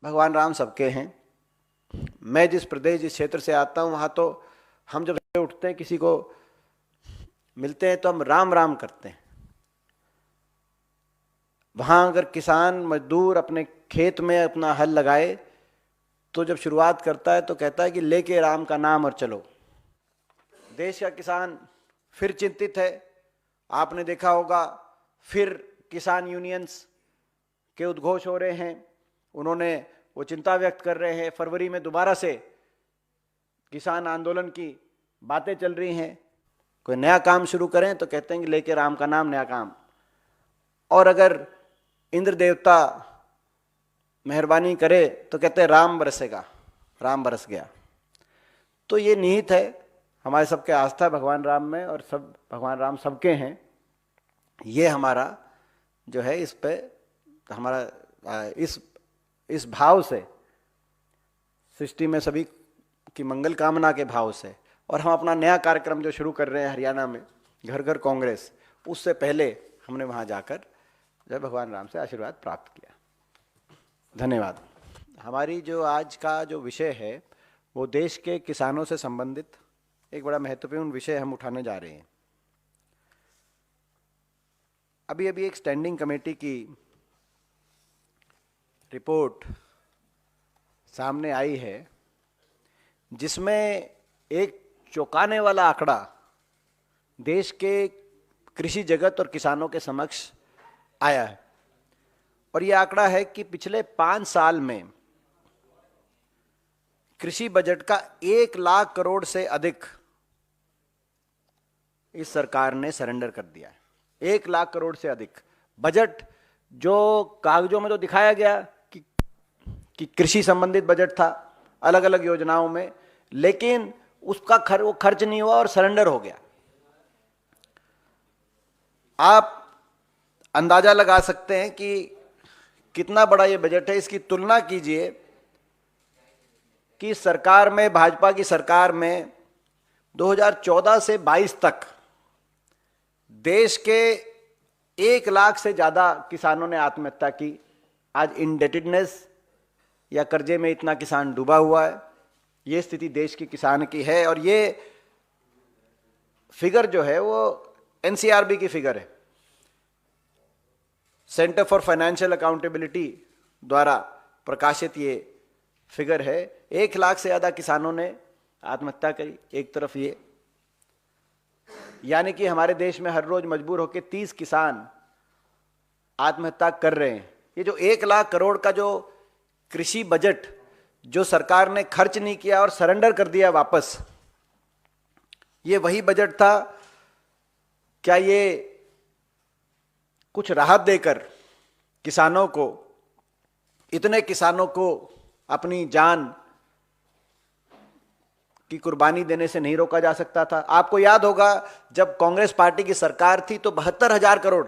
भगवान राम सबके हैं। मैं जिस प्रदेश जिस क्षेत्र से आता हूँ वहाँ तो हम जब उठते हैं किसी को मिलते हैं तो हम राम राम करते हैं। वहाँ अगर किसान मजदूर अपने खेत में अपना हल लगाए तो जब शुरुआत करता है तो कहता है कि लेके राम का नाम और चलो। देश का किसान फिर चिंतित है। आपने देखा होगा फिर किसान यूनियंस के उद्घोष हो रहे हैं, उन्होंने वो चिंता व्यक्त कर रहे हैं। फरवरी में दोबारा से किसान आंदोलन की बातें चल रही हैं। कोई नया काम शुरू करें तो कहते हैं कि लेके राम का नाम नया काम। और अगर इंद्र देवता मेहरबानी करे तो कहते हैं राम बरसेगा, राम बरस गया। तो ये निहित है हमारे सबके आस्था भगवान राम में, और सब भगवान राम सबके हैं। ये हमारा जो है इस पे हमारा इस भाव से, सृष्टि में सभी की मंगल कामना के भाव से, और हम अपना नया कार्यक्रम जो शुरू कर रहे हैं हरियाणा में घर घर कांग्रेस, उससे पहले हमने वहाँ जाकर जब भगवान राम से आशीर्वाद प्राप्त किया। धन्यवाद। हमारी जो आज का जो विषय है वो देश के किसानों से संबंधित एक बड़ा महत्वपूर्ण विषय हम उठाने जा रहे हैं। अभी अभी एक स्टैंडिंग कमेटी की रिपोर्ट सामने आई है जिसमें एक चौंकाने वाला आंकड़ा देश के कृषि जगत और किसानों के समक्ष आया है। और यह आंकड़ा है कि पिछले 5 साल में कृषि बजट का 1 लाख करोड़ से अधिक इस सरकार ने सरेंडर कर दिया है। 1 लाख करोड़ से अधिक बजट, जो कागजों में तो दिखाया गया कि कृषि संबंधित बजट था अलग अलग योजनाओं में, लेकिन उसका वो खर्च नहीं हुआ और सरेंडर हो गया। आप अंदाजा लगा सकते हैं कि कितना बड़ा ये बजट है। इसकी तुलना कीजिए कि सरकार में, भाजपा की सरकार में 2014 से 22 तक देश के 1 लाख से ज्यादा किसानों ने आत्महत्या की। आज इंडेटेडनेस या कर्जे में इतना किसान डूबा हुआ है। ये स्थिति देश की किसान की है। और ये फिगर जो है वो एनसीआरबी की फिगर है, सेंटर फॉर फाइनेंशियल अकाउंटेबिलिटी द्वारा प्रकाशित ये फिगर है। 1 लाख से ज्यादा किसानों ने आत्महत्या करी एक तरफ ये, यानी कि हमारे देश में हर रोज मजबूर होकर 30 किसान आत्महत्या कर रहे हैं। ये जो 1 लाख करोड़ का जो कृषि बजट जो सरकार ने खर्च नहीं किया और सरेंडर कर दिया वापस, ये वही बजट था। क्या ये कुछ राहत देकर किसानों को, इतने किसानों को अपनी जान की कुर्बानी देने से नहीं रोका जा सकता था? आपको याद होगा जब कांग्रेस पार्टी की सरकार थी तो 72,000 करोड़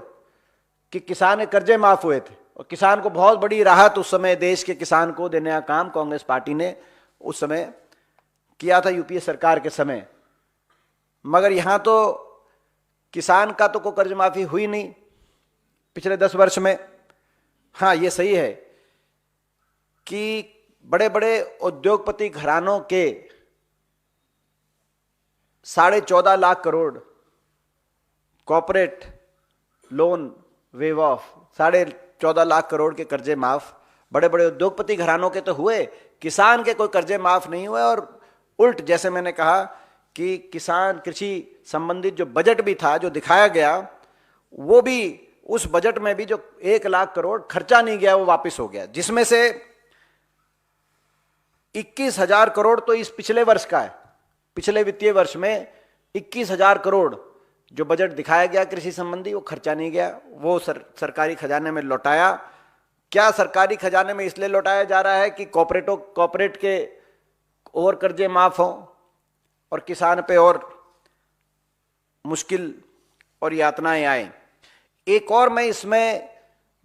के किसान के कर्जे माफ हुए थे, और किसान को बहुत बड़ी राहत उस समय देश के किसान को देने का काम कांग्रेस पार्टी ने उस समय किया था यूपीए सरकार के समय। मगर यहां तो किसान का तो कोई कर्ज माफी हुई नहीं पिछले 10 वर्ष में। हाँ, ये सही है कि बड़े बड़े उद्योगपति घरानों के 14.5 lakh crore corporate loan wave of, 14.5 lakh crore के कर्जे माफ बड़े बड़े उद्योगपति घरानों के तो हुए, किसान के कोई कर्जे माफ नहीं हुए। और उल्ट, जैसे मैंने कहा कि किसान कृषि संबंधित जो बजट भी था जो दिखाया गया, वो भी उस बजट में भी जो 1 लाख करोड़ खर्चा नहीं गया वो वापस हो गया, जिसमें से 21,000 करोड़ तो इस पिछले वर्ष का है। पिछले वित्तीय वर्ष में 21,000 करोड़ जो बजट दिखाया गया कृषि संबंधी वो खर्चा नहीं गया, वो सरकारी खजाने में लौटाया। क्या सरकारी खजाने में इसलिए लौटाया जा रहा है कि कॉर्पोरेट के और कर्जे माफ हों और किसान पे और मुश्किल और यातनाएं आए? एक और मैं इसमें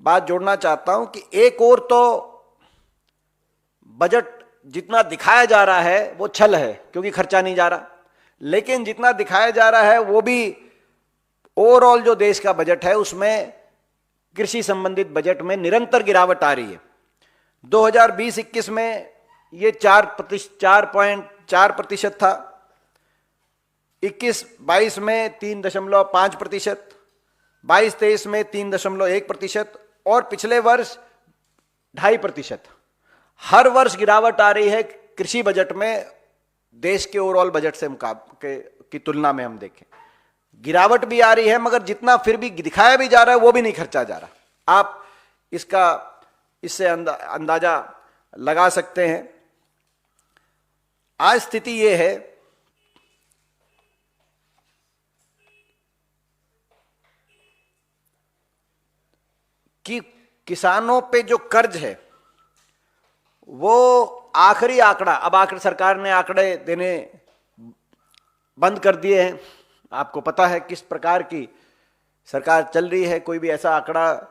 बात जोड़ना चाहता हूं कि एक और तो बजट जितना दिखाया जा रहा है वो छल है क्योंकि खर्चा नहीं जा रहा, लेकिन जितना दिखाया जा रहा है वो भी ओवरऑल जो देश का बजट है उसमें कृषि संबंधित बजट में निरंतर गिरावट आ रही है। 2020-21 में ये 4.4% था, 21-22 में 3.5%, 22-23 में 3.1% और पिछले वर्ष 2.5%। हर वर्ष गिरावट आ रही है कृषि बजट में। देश के ओवरऑल बजट से मुकाबले की तुलना में हम देखें, गिरावट भी आ रही है, मगर जितना फिर भी दिखाया भी जा रहा है वो भी नहीं खर्चा जा रहा। आप इससे अंदाजा लगा सकते हैं। आज स्थिति ये है कि किसानों पे जो कर्ज है वो आखिरी आंकड़ा, अब सरकार ने आंकड़े देने बंद कर दिए हैं। आपको पता है किस प्रकार की सरकार चल रही है। कोई भी ऐसा आंकड़ा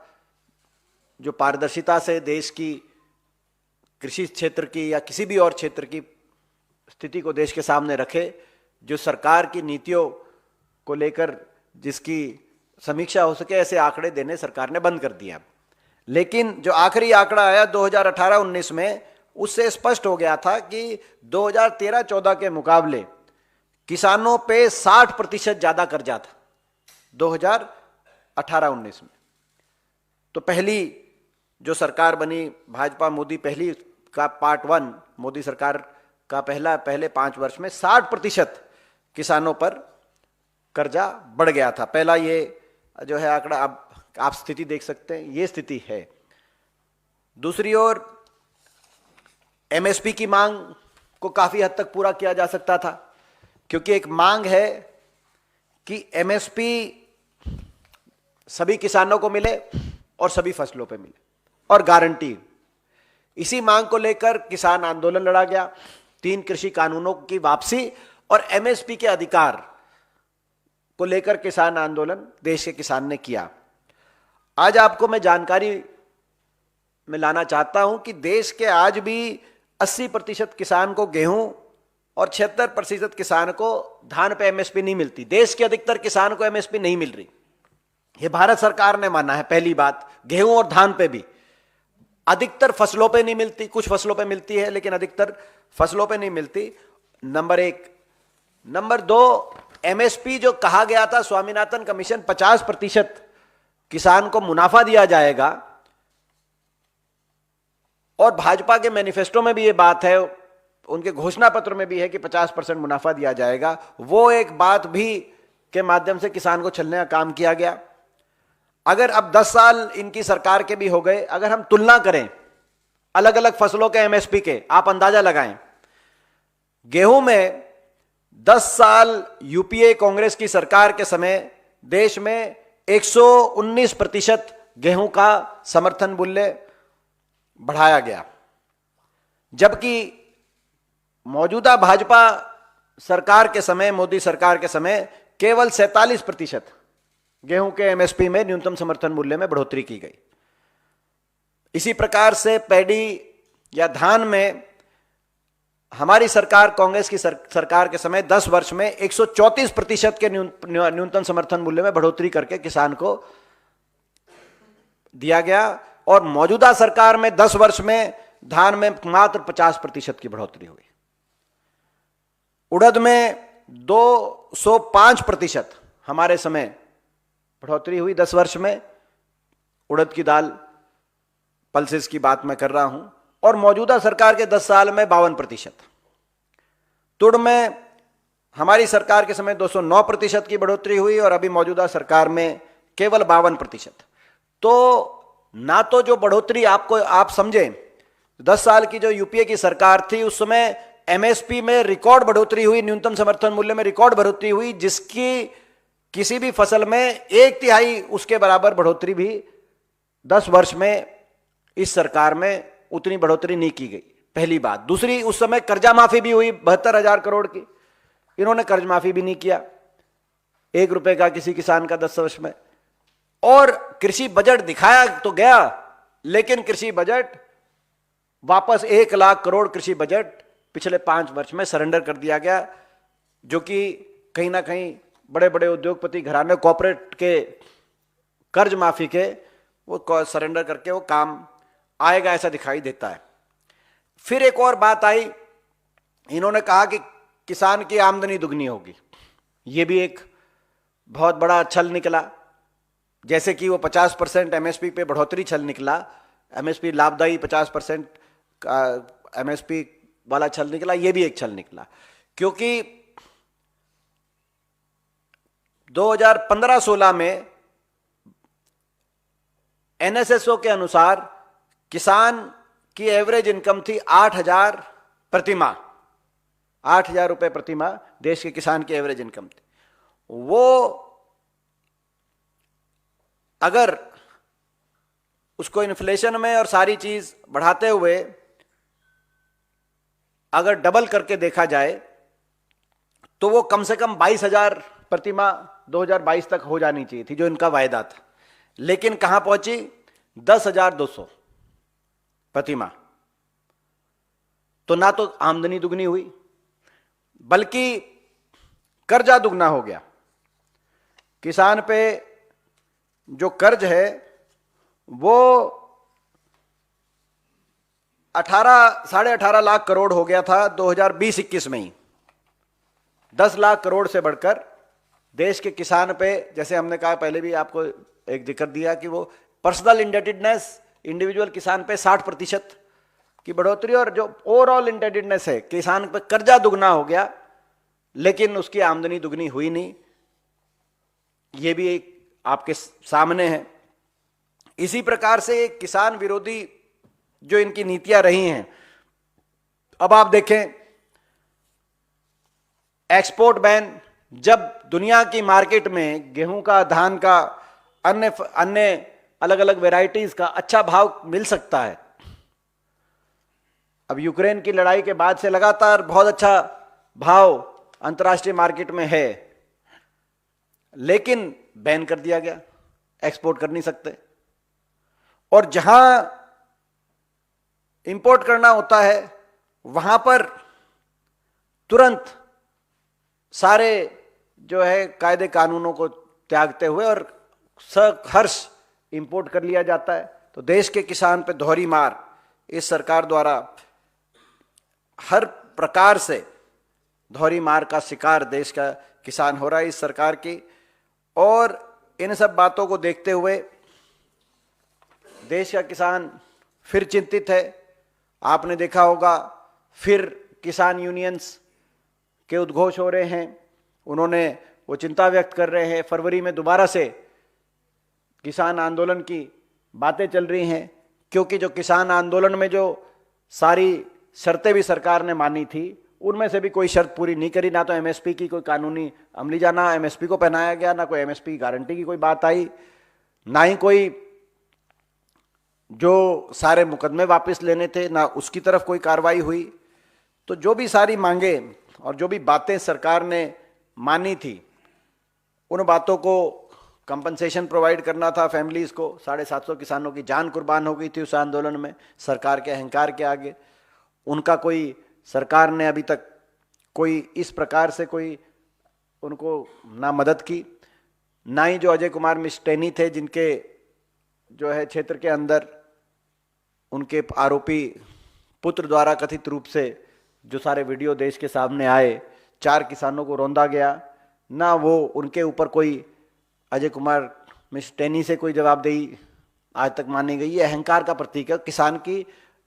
जो पारदर्शिता से देश की कृषि क्षेत्र की या किसी भी और क्षेत्र की स्थिति को देश के सामने रखे, जो सरकार की नीतियों को लेकर जिसकी समीक्षा हो सके, ऐसे आंकड़े देने सरकार ने बंद कर दिया। लेकिन जो आखिरी आंकड़ा आया 2018-19 में, उससे स्पष्ट हो गया था कि 2013-14 के मुकाबले किसानों पे 60% ज्यादा कर्जा था 2018-19 में। तो पहली जो सरकार बनी भाजपा मोदी, पहली का पार्ट 1 मोदी सरकार का पहले 5 वर्ष में 60% किसानों पर कर्जा बढ़ गया था। पहला ये जो है आंकड़ा, अब आप स्थिति देख सकते हैं, ये स्थिति है। दूसरी ओर एमएसपी की मांग को काफी हद तक पूरा किया जा सकता था, क्योंकि एक मांग है कि एमएसपी सभी किसानों को मिले और सभी फसलों पे मिले और गारंटी। इसी मांग को लेकर किसान आंदोलन लड़ा गया, 3 कृषि कानूनों की वापसी और एमएसपी के अधिकार को लेकर किसान आंदोलन देश के किसान ने किया। आज आपको मैं जानकारी में लाना चाहता हूं कि देश के आज भी 80% किसान को गेहूं और 76% किसान को धान पे एमएसपी नहीं मिलती। देश के अधिकतर किसान को एमएसपी नहीं मिल रही। यह भारत सरकार ने माना है। पहली बात, गेहूं और धान पे भी, अधिकतर फसलों पे नहीं मिलती, कुछ फसलों पे मिलती है लेकिन अधिकतर फसलों पे नहीं मिलती, नंबर 1। नंबर 2, एमएसपी जो कहा गया था स्वामीनाथन कमीशन, 50% किसान को मुनाफा दिया जाएगा, और भाजपा के मैनिफेस्टो में भी ये बात है, उनके घोषणा पत्र में भी है कि 50% मुनाफा दिया जाएगा। वो एक बात भी के माध्यम से किसान को छलने का काम किया गया। अगर अब 10 साल इनकी सरकार के भी हो गए, अगर हम तुलना करें अलग अलग फसलों के एमएसपी के, आप अंदाजा लगाएं। गेहूं में 10 साल यूपीए कांग्रेस की सरकार के समय देश में 119% गेहूं का समर्थन मूल्य बढ़ाया गया, जबकि मौजूदा भाजपा सरकार के समय, मोदी सरकार के समय, केवल 47% गेहूं के एमएसपी में, न्यूनतम समर्थन मूल्य में बढ़ोतरी की गई। इसी प्रकार से पैडी या धान में हमारी सरकार, कांग्रेस की सरकार के समय 10 वर्ष में 134% के न्यूनतम समर्थन मूल्य में बढ़ोतरी करके किसान को दिया गया, और मौजूदा सरकार में 10 वर्ष में धान में मात्र 50% की बढ़ोतरी हुई। उड़द में 205% हमारे समय बढ़ोतरी हुई 10 वर्ष में। उड़द की दाल, पल्सेस की बात मैं कर रहा हूं, और मौजूदा सरकार के 10 साल में 52%। तुड़ में हमारी सरकार के समय 209% की बढ़ोतरी हुई, और अभी मौजूदा सरकार में केवल 52%। तो ना तो जो बढ़ोतरी आप समझें, 10 साल की जो यूपीए की सरकार थी उस समय एमएसपी में रिकॉर्ड बढ़ोतरी हुई, न्यूनतम समर्थन मूल्य में रिकॉर्ड बढ़ोतरी हुई, जिसकी किसी भी फसल में 1/3 उसके बराबर बढ़ोतरी भी 10 वर्ष में इस सरकार में उतनी बढ़ोतरी नहीं की गई। पहली बात। दूसरी, उस समय कर्जा माफी भी हुई 72,000 करोड़ की, इन्होंने कर्ज माफी भी नहीं किया 1 रुपए का किसी किसान का 10 वर्ष में। और कृषि बजट दिखाया तो गया, लेकिन कृषि बजट वापस 1 लाख करोड़ कृषि बजट पिछले 5 वर्ष में सरेंडर कर दिया गया, जो कि कहीं ना कहीं बड़े बड़े उद्योगपति घराने, कॉर्पोरेट के कर्ज माफी के वो सरेंडर करके वो काम आएगा ऐसा दिखाई देता है। फिर एक और बात आई, इन्होंने कहा कि किसान की आमदनी दुगनी होगी। यह भी एक बहुत बड़ा छल निकला। जैसे कि वो 50% एमएसपी पे बढ़ोतरी छल निकला, एमएसपी लाभदायी 50% का एमएसपी वाला छल निकला, ये भी एक छल निकला। क्योंकि 2015-16 में एनएसएसओ के अनुसार किसान की एवरेज इनकम थी 8,000 प्रति माह, 8,000 रुपए प्रति माह देश के किसान की एवरेज इनकम थी। वो अगर उसको इन्फ्लेशन में और सारी चीज बढ़ाते हुए अगर डबल करके देखा जाए तो वो कम से कम 22,000 प्रति माह 2022 तक हो जानी चाहिए थी, जो इनका वायदा था। लेकिन कहां पहुंची? 10,200 प्रति माह। तो ना तो आमदनी दुगनी हुई, बल्कि कर्जा दुगना हो गया। किसान पे जो कर्ज है वो 18-18.5 लाख करोड़ हो गया था 2020-21 में ही। 10 लाख करोड़ से बढ़कर देश के किसान पे, जैसे हमने कहा पहले भी आपको एक जिक्र दिया कि वो पर्सनल इंडेटेडनेस इंडिविजुअल किसान पे 60% की बढ़ोतरी, और जो ओवरऑल इंडेटेडनेस है किसान पे कर्जा दुगना हो गया, लेकिन उसकी आमदनी दुगनी हुई नहीं। ये भी एक आपके सामने है। इसी प्रकार से किसान विरोधी जो इनकी नीतियां रही हैं, अब आप देखें एक्सपोर्ट बैन, जब दुनिया की मार्केट में गेहूं का, धान का, अन्य अलग अलग वैरायटीज का अच्छा भाव मिल सकता है। अब यूक्रेन की लड़ाई के बाद से लगातार बहुत अच्छा भाव अंतर्राष्ट्रीय मार्केट में है, लेकिन बैन कर दिया गया, एक्सपोर्ट कर नहीं सकते। और जहां इंपोर्ट करना होता है वहां पर तुरंत सारे जो है कायदे कानूनों को त्यागते हुए और सहर्ष इंपोर्ट कर लिया जाता है। तो देश के किसान पे दोहरी मार इस सरकार द्वारा हर प्रकार से दोहरी मार का शिकार देश का किसान हो रहा है इस सरकार की। और इन सब बातों को देखते हुए देश का किसान फिर चिंतित है। आपने देखा होगा फिर किसान यूनियंस के उद्घोष हो रहे हैं, उन्होंने वो चिंता व्यक्त कर रहे हैं। फरवरी में दोबारा से किसान आंदोलन की बातें चल रही हैं, क्योंकि जो किसान आंदोलन में जो सारी शर्तें भी सरकार ने मानी थी, उनमें से भी कोई शर्त पूरी नहीं करी। ना तो एमएसपी की कोई कानूनी अमलीजा, ना एमएसपी को पहनाया गया, ना कोई एमएसपी की गारंटी की कोई बात आई, ना ही कोई जो सारे मुकदमे वापस लेने थे, ना उसकी तरफ कोई कार्रवाई हुई। तो जो भी सारी मांगे और जो भी बातें सरकार ने मानी थी, उन बातों को कंपनसेशन प्रोवाइड करना था फैमिलीज को। 750 किसानों की जान कुर्बान हो गई थी उस आंदोलन में सरकार के अहंकार के आगे। उनका कोई सरकार ने अभी तक कोई इस प्रकार से कोई उनको ना मदद की, ना ही जो अजय कुमार मिस्टेनी थे, जिनके जो है क्षेत्र के अंदर उनके आरोपी पुत्र द्वारा कथित रूप से जो सारे वीडियो देश के सामने आए, 4 किसानों को रौंदा गया, ना वो उनके ऊपर कोई अजय कुमार मिस्टेनी से कोई जवाबदेही आज तक मानी गई। ये अहंकार का प्रतीक है,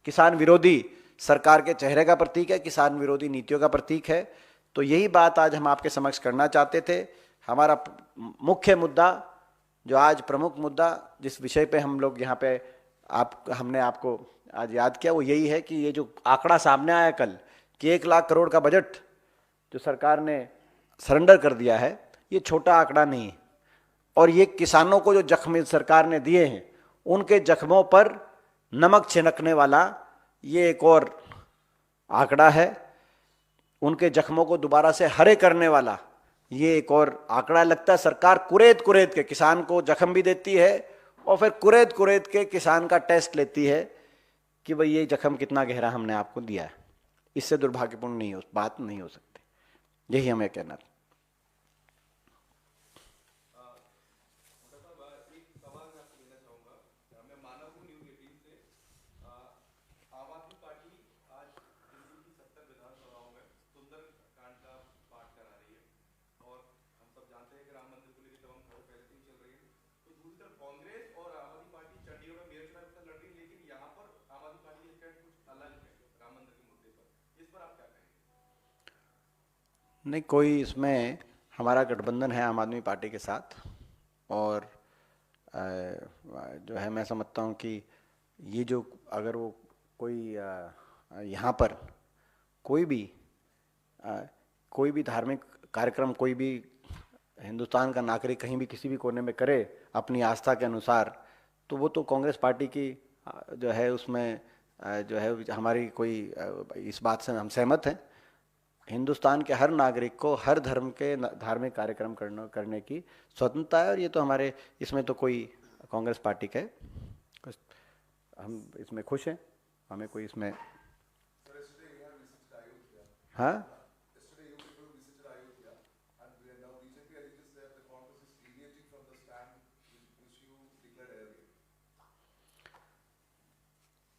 किसान विरोधी सरकार के चेहरे का प्रतीक है, किसान विरोधी नीतियों का प्रतीक है। तो यही बात आज हम आपके समक्ष करना चाहते थे। हमारा मुख्य मुद्दा, जो आज प्रमुख मुद्दा जिस विषय पे हम लोग यहाँ पे हमने आपको आज याद किया, वो यही है कि ये जो आंकड़ा सामने आया कल कि 1 लाख करोड़ का बजट जो सरकार ने सरेंडर कर दिया है, ये छोटा आंकड़ा नहीं है। और ये किसानों को जो जख्म सरकार ने दिए हैं, उनके जख्मों पर नमक छिड़कने वाला ये एक और आंकड़ा है। उनके जख्मों को दोबारा से हरे करने वाला ये एक और आंकड़ा। लगता है सरकार कुरेद कुरेद के किसान को जख्म भी देती है और फिर कुरेद कुरेद के किसान का टेस्ट लेती है कि भाई ये जख्म कितना गहरा हमने आपको दिया है। इससे दुर्भाग्यपूर्ण बात नहीं हो सकती। यही हमें कहना था। मैं मानव हूं न्यूज 18 से। आम आदमी पार्टी आज दूसरी तरफ कांग्रेस और आम आदमी पार्टी चंडीगढ़ में मेयर चुनाव लड़ रही है, लेकिन यहाँ पर आम आदमी पार्टी का स्टैंड कुछ अलग है राम मंदिर के मुद्दे पर। इस पर आप क्या कहेंगे? नहीं, कोई इसमें हमारा गठबंधन है आम आदमी पार्टी के साथ, और जो है मैं समझता हूँ कि ये जो अगर वो कोई यहाँ पर कोई भी कोई भी धार्मिक कार्यक्रम कोई भी हिंदुस्तान का नागरिक कहीं भी किसी भी कोने में करे अपनी आस्था के अनुसार, तो वो तो कांग्रेस पार्टी की जो है उसमें जो है हमारी कोई इस बात से हम सहमत हैं। हिंदुस्तान के हर नागरिक को हर धर्म के धार्मिक कार्यक्रम करने की स्वतंत्रता है, और ये तो हमारे इसमें तो कोई कांग्रेस पार्टी का हम इसमें खुश हैं, हमें कोई इसमें हाँ।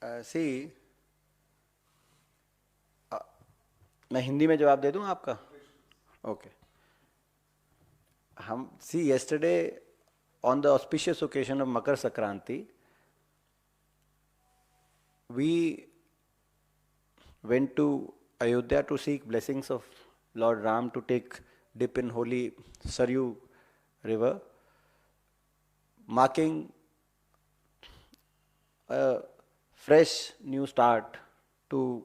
सी मैं हिंदी में जवाब दे दूं आपका? ओके। हम सी yesterday on the auspicious occasion of Makar Sankranti, we went to Ayodhya to seek blessings of Lord Ram to take dip in holy Saryu river, marking a fresh new start to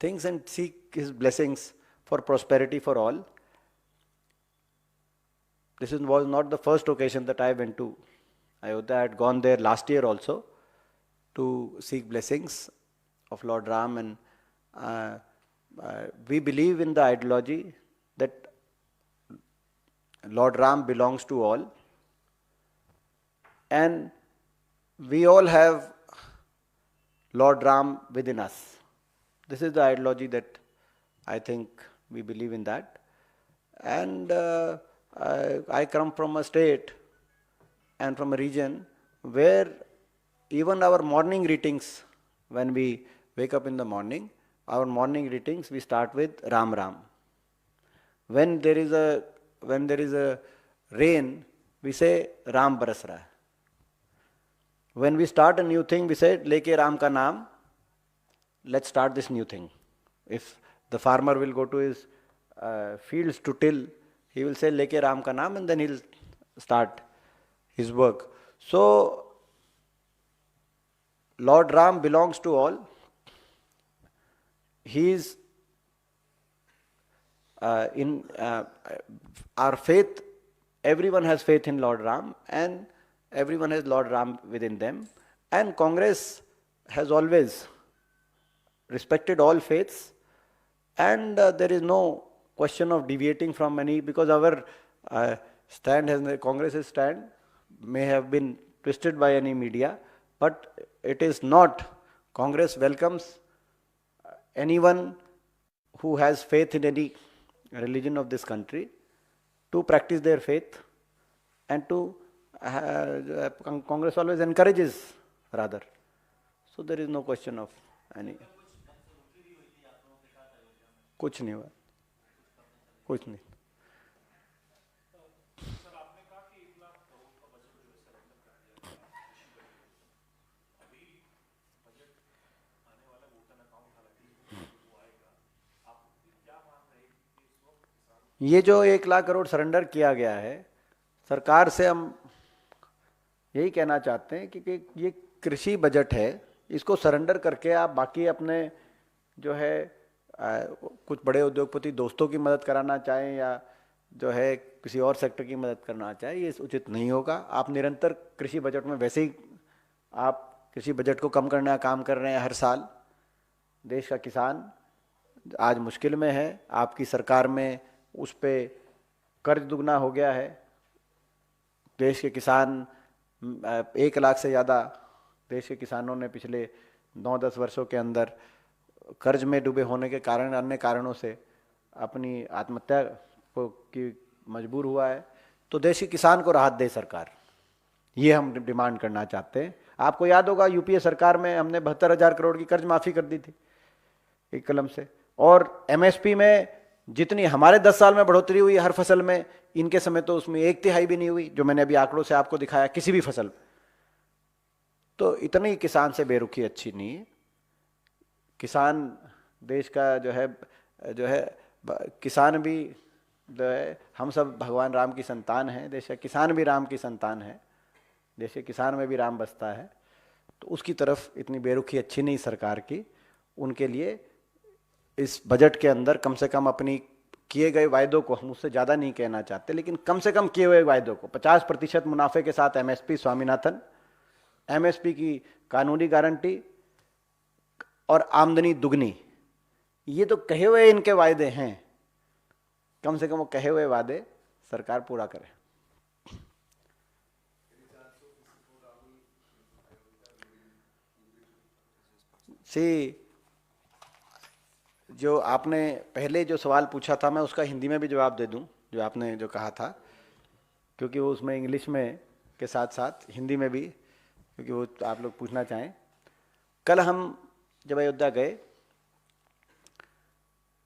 things and seek his blessings for prosperity for all. This was not the first occasion that I went to Ayodhya. I had gone there last year also to seek blessings of Lord Ram, and we believe in the ideology that Lord Ram belongs to all, and we all have Lord Ram within us. This is the ideology that I think we believe in that. And I come from a state and from a region where even our morning greetings, when we wake up in the morning, our morning greetings we start with Ram Ram. When there is a rain, we say Ram baras raha hai. When we start a new thing, we say leke Ram ka naam, let's start this new thing. If the farmer will go to his fields to till, he will say leke Ram ka naam, and then he'll start his work. So Lord Ram belongs to all. He is in our faith. Everyone has faith in Lord Ram, and everyone has Lord Ram within them. And Congress has always respected all faiths, and there is no question of deviating from any, because our Congress's stand may have been twisted by any media, but it is not. Congress welcomes anyone who has faith in any religion of this country to practice their faith, and to Congress always encourages rather. So there is no question of any. कुछ नहीं हुआ, कुछ नहीं। ये जो 1 lakh crore surrender किया गया है, सरकार से हम यही कहना चाहते हैं कि ये कृषि बजट है, इसको सरेंडर करके आप बाकी अपने जो है कुछ बड़े उद्योगपति दोस्तों की मदद कराना चाहें या जो है किसी और सेक्टर की मदद करना चाहें, ये उचित नहीं होगा। आप निरंतर कृषि बजट में वैसे ही आप कृषि बजट को कम करने का काम कर रहे हैं हर साल। देश का किसान आज मुश्किल में है, आपकी सरकार में उस पर कर्ज दुगना हो गया है। देश के किसान 1 लाख से ज़्यादा देश के किसानों ने पिछले 9-10 वर्षों के अंदर कर्ज में डूबे होने के कारण, अन्य कारणों से अपनी आत्महत्या को की मजबूर हुआ है। तो देश के किसान को राहत दे सरकार, ये हम डिमांड करना चाहते हैं। आपको याद होगा यूपीए सरकार में हमने 72,000 करोड़ की कर्ज माफ़ी कर दी थी एक कलम से, और एमएसपी में जितनी हमारे 10 साल में बढ़ोतरी हुई हर फसल में, इनके समय तो उसमें 1/3 भी नहीं हुई, जो मैंने अभी आंकड़ों से आपको दिखाया किसी भी फसल। तो इतनी किसान से बेरुखी अच्छी नहीं है। किसान देश का जो है किसान भी जो है, हम सब भगवान राम की संतान हैं, देश का किसान भी राम की संतान है, देश के किसान में भी राम बसता है। तो उसकी तरफ इतनी बेरुखी अच्छी नहीं सरकार की। उनके लिए इस बजट के अंदर कम से कम अपनी किए गए वायदों को, हम उससे ज़्यादा नहीं कहना चाहते, लेकिन कम से कम किए हुए वायदों को 50% मुनाफे के साथ एमएसपी स्वामीनाथन, एमएसपी की कानूनी गारंटी और आमदनी दुगनी, ये तो कहे हुए इनके वायदे हैं। कम से कम वो कहे हुए वादे सरकार पूरा करे। जो आपने पहले जो सवाल पूछा था, मैं उसका हिंदी में भी जवाब दे दूं, जो आपने जो कहा था, क्योंकि वो उसमें इंग्लिश में के साथ साथ हिंदी में भी, क्योंकि वो आप लोग पूछना चाहें। कल हम जब अयोध्या गए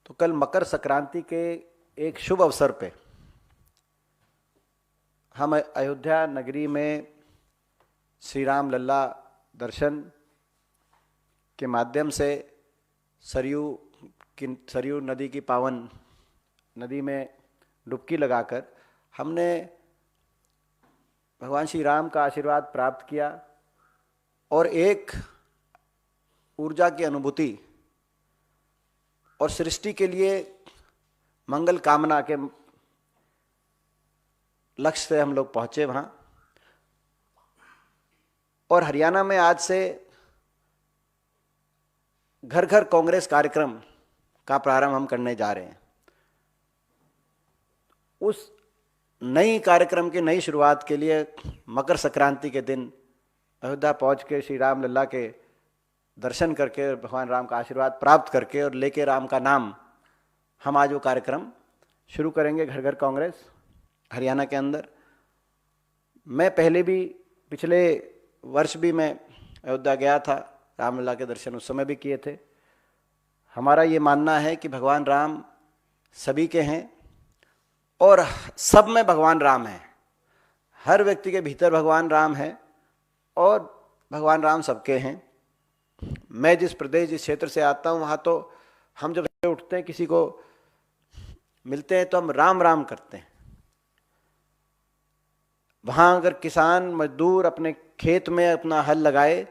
तो कल मकर संक्रांति के एक शुभ अवसर पे हम अयोध्या नगरी में श्री राम लल्ला दर्शन के माध्यम से सरयू नदी की पावन नदी में डुबकी लगाकर हमने भगवान श्री राम का आशीर्वाद प्राप्त किया और एक ऊर्जा की अनुभूति और सृष्टि के लिए मंगल कामना के लक्ष्य से हम लोग पहुंचे वहां। और हरियाणा में आज से घर घर कांग्रेस कार्यक्रम का प्रारंभ हम करने जा रहे हैं। उस नई कार्यक्रम की नई शुरुआत के लिए मकर संक्रांति के दिन अयोध्या पहुंच के श्री राम लल्ला के दर्शन करके, भगवान राम का आशीर्वाद प्राप्त करके और लेके राम का नाम, हम आज वो कार्यक्रम शुरू करेंगे घर घर कांग्रेस हरियाणा के अंदर। मैं पहले भी पिछले वर्ष भी मैं अयोध्या गया था, रामलला के दर्शन उस समय भी किए थे। हमारा ये मानना है कि भगवान राम सभी के हैं और सब में भगवान राम है। हर व्यक्ति के भीतर भगवान राम है और भगवान राम सबके हैं। मैं जिस प्रदेश, जिस क्षेत्र से आता हूँ, वहाँ तो हम जब उठते हैं, किसी को मिलते हैं तो हम राम राम करते हैं। वहाँ अगर किसान मजदूर अपने खेत में अपना हल लगाए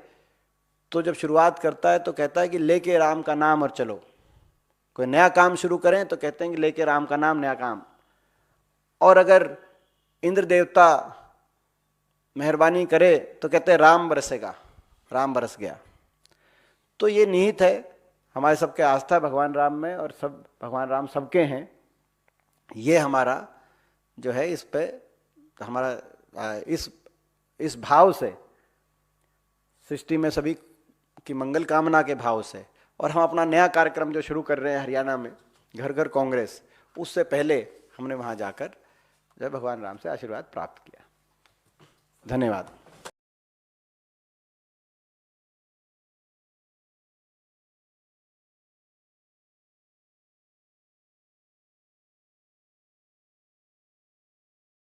तो जब शुरुआत करता है तो कहता है कि लेके राम का नाम और चलो। कोई नया काम शुरू करें तो कहते हैं कि लेके राम का नाम, नया काम। और अगर इंद्र देवता मेहरबानी करे तो कहते हैं राम बरसेगा, राम बरस गया। तो ये निहित है हमारे सबके आस्था भगवान राम में और सब भगवान राम सबके हैं। ये हमारा जो है, इस पे हमारा इस भाव से, सृष्टि में सभी की मंगल कामना के भाव से, और हम अपना नया कार्यक्रम जो शुरू कर रहे हैं हरियाणा में घर घर कांग्रेस, उससे पहले हमने वहाँ जाकर जब भगवान राम से आशीर्वाद प्राप्त किया। धन्यवाद।